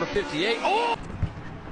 number 58. Oh!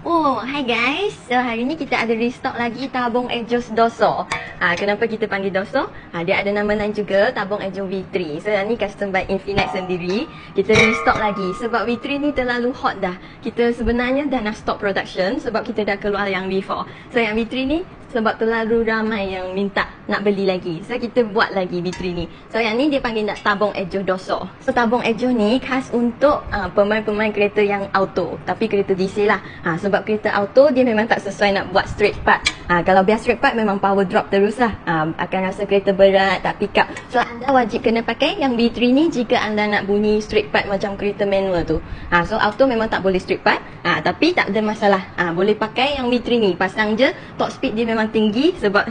Oh, hi guys. So, hari ni kita ada restock lagi tabung Aegis Doso. Kenapa kita panggil Doso? Dia ada nama lain juga, tabung Aegis V3. So, yang ni custom by Infinite sendiri. Kita restock lagi sebab V3 ni terlalu hot dah. Kita sebenarnya dah nak stop production sebab kita dah keluar yang V4. So, yang V3 ni sebab terlalu ramai yang minta nak beli lagi. So, kita buat lagi V3 ni. So, yang ni dia panggil nak tabung Aegis Doso. So, tabung Aegis ni khas untuk pemain-pemain kereta yang auto. Tapi kereta DC lah. Sebab kereta auto dia memang tak sesuai nak buat straight part. Kalau biar straight part memang power drop terus lah. Akan rasa kereta berat, tak pick up. So, anda wajib kena pakai yang V3 ni jika anda nak bunyi straight part macam kereta manual tu. So, auto memang tak boleh straight part. Tapi tak ada masalah. Boleh pakai yang V3 ni. Pasang je, top speed dia memang tinggi sebab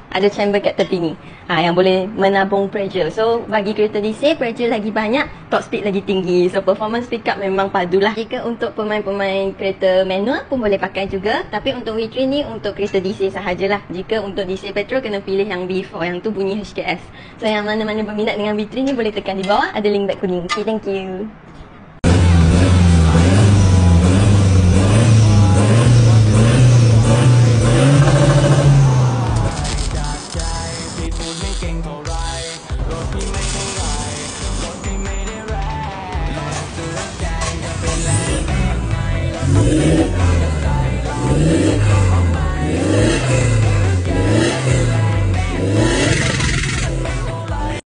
ada chamber kat tepi ni yang boleh menabung pressure. So bagi kereta DC, pressure lagi banyak, top speed lagi tinggi. So performance pick up memang padulah. Jika untuk pemain-pemain kereta manual pun boleh pakai juga. Tapi untuk V3 ni untuk kereta DC sahajalah. Jika untuk DC petrol kena pilih yang V4 yang tu bunyi HKS. So yang mana-mana berminat dengan V3 ni boleh tekan di bawah, ada link beg kuning. Okay, thank you. Yeah.